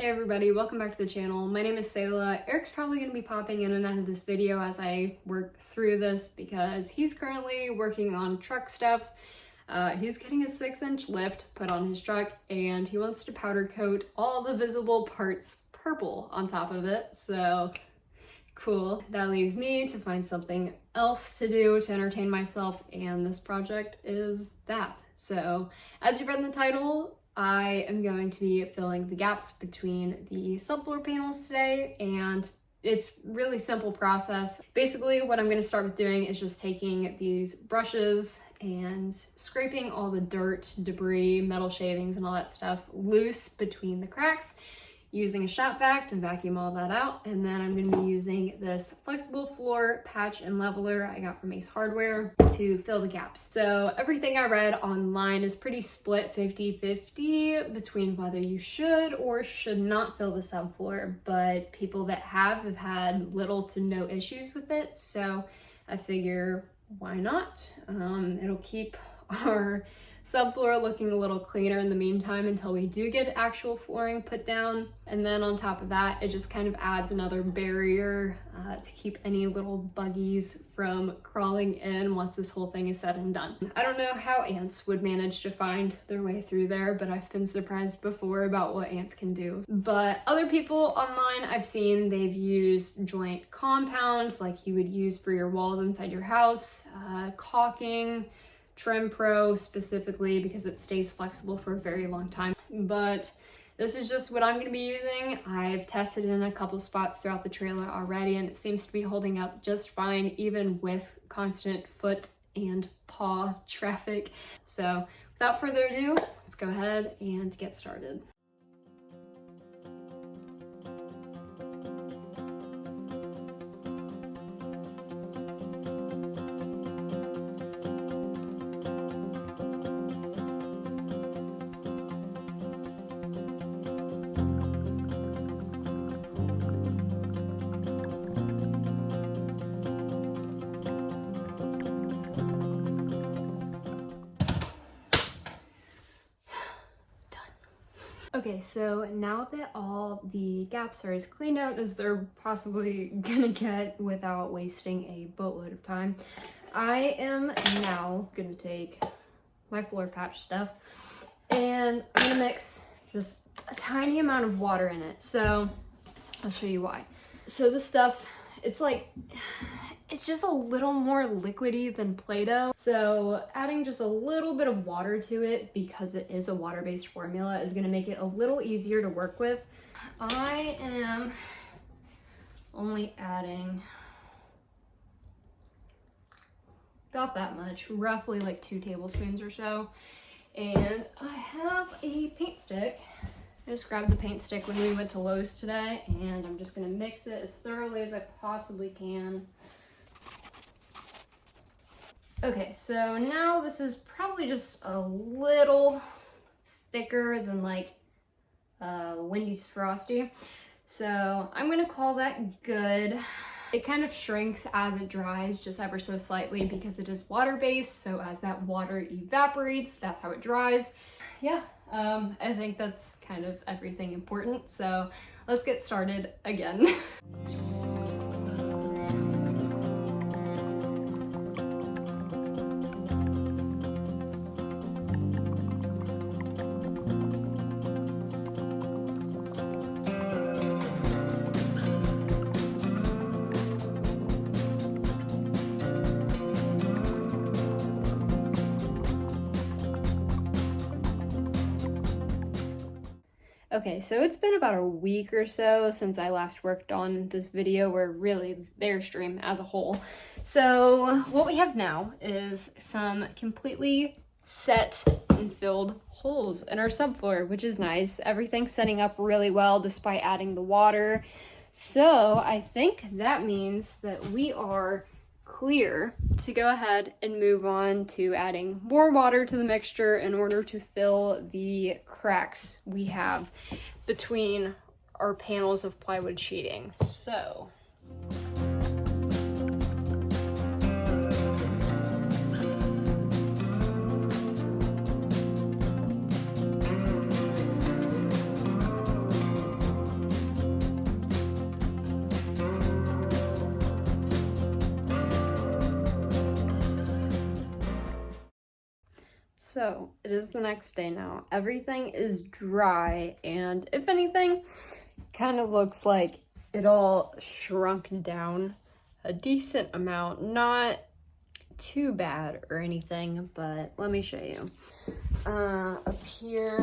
Hey everybody, welcome back to the channel. My name is Selah. Eric's probably going to be popping in and out of this video as I work through this because he's currently working on truck stuff. He's getting a 6-inch lift put on his truck and he wants to powder coat all the visible parts purple on top of it. So cool. That leaves me to find something else to do to entertain myself, and this project is that. So as you've read in the title, I am going to be filling the gaps between the subfloor panels today, and it's really simple process. Basically, what I'm going to start with doing is just taking these brushes and scraping all the dirt, debris, metal shavings, and all that stuff loose between the cracks, using a shop vac to vacuum all that out, and then I'm going to be using this flexible floor patch and leveler I got from Ace Hardware to fill the gaps. So everything I read online is pretty split 50-50 between whether you should or should not fill the subfloor, but people that have had little to no issues with it, so I figure why not? It'll keep our subfloor looking a little cleaner in the meantime until we do get actual flooring put down. And then on top of that, it just kind of adds another barrier to keep any little buggies from crawling in once this whole thing is said and done. I don't know how ants would manage to find their way through there, but I've been surprised before about what ants can do. But other people online I've seen, they've used joint compound like you would use for your walls inside your house, caulking, Trim Pro specifically because it stays flexible for a very long time. But this is just what I'm going to be using. I've tested it in a couple spots throughout the trailer already, and it seems to be holding up just fine even with constant foot and paw traffic. So without further ado, let's go ahead and get started. Okay, so now that all the gaps are as cleaned out as they're possibly gonna get without wasting a boatload of time, I am now gonna take my floor patch stuff and I'm gonna mix just a tiny amount of water in it. So I'll show you why. So this stuff, it's just a little more liquidy than Play-Doh. So adding just a little bit of water to it, because it is a water-based formula, is gonna make it a little easier to work with. I am only adding about that much, roughly like 2 tablespoons or so. And I have a paint stick. I just grabbed the paint stick when we went to Lowe's today, and I'm just gonna mix it as thoroughly as I possibly can. Okay, so now this is probably just a little thicker than like Wendy's Frosty. So I'm gonna call that good. It kind of shrinks as it dries, just ever so slightly, because it is water-based. So as that water evaporates, that's how it dries. Yeah, I think that's kind of everything important. So let's get started again. Okay, so it's been about a week or so since I last worked on this video, or really the Airstream as a whole. So what we have now is some completely set and filled holes in our subfloor, which is nice. Everything's setting up really well despite adding the water. So I think that means that we are clear to go ahead and move on to adding more water to the mixture in order to fill the cracks we have between our panels of plywood sheeting. So So it is the next day now. Everything is dry, and if anything, kind of looks like it all shrunk down a decent amount. Not too bad or anything, but let me show you. Up here,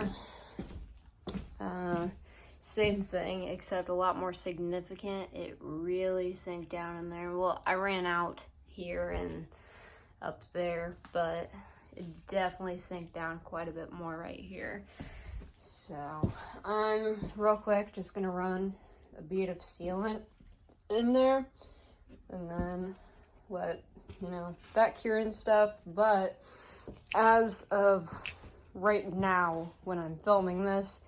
same thing, except a lot more significant. It really sank down in there. Well, I ran out here and up there, but it definitely sank down quite a bit more right here. So I'm real quick just gonna run a bead of sealant in there and then let that cure and stuff. But as of right now, when I'm filming this,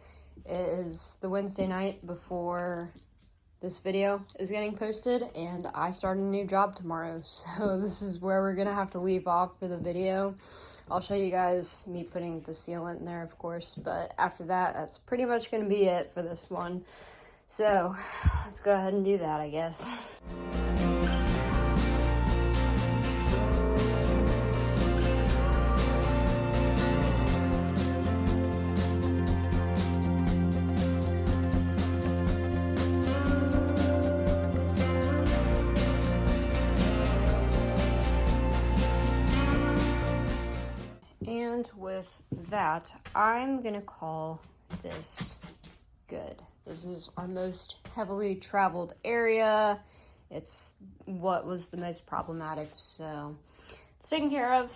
it is the Wednesday night before this video is getting posted, and I start a new job tomorrow, so this is where we're gonna have to leave off for the video. I'll show you guys me putting the sealant in there, of course, but after that, that's pretty much gonna be it for this one. So let's go ahead and do that, I guess. And with that, I'm gonna call this good. This is our most heavily traveled area. It's what was the most problematic, so it's taken care of.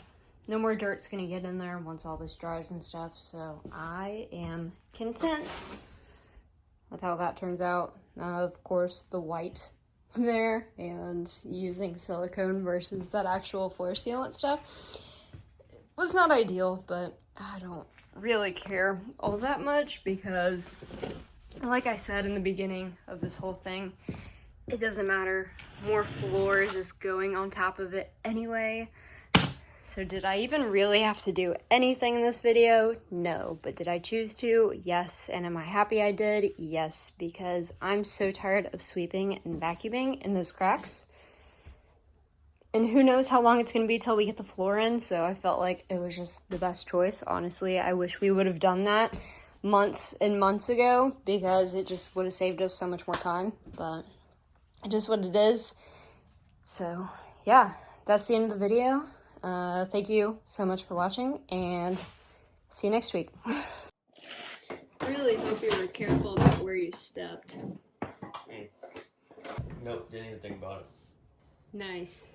No more dirt's gonna get in there once all this dries and stuff, so I am content with how that turns out. Of course, the white there and using silicone versus that actual floor sealant stuff was not ideal, but I don't really care all that much because, like I said in the beginning of this whole thing, it doesn't matter. More floor is just going on top of it anyway. So did I even really have to do anything in this video? No. But did I choose to? Yes. And am I happy I did? Yes, because I'm so tired of sweeping and vacuuming in those cracks. And who knows how long it's going to be till we get the floor in, so I felt like it was just the best choice. Honestly, I wish we would have done that months and months ago because it just would have saved us so much more time, but it is what it is. So, yeah, that's the end of the video. Thank you so much for watching, and see you next week. I really hope you were careful about where you stepped. Nope, didn't even think about it. Nice.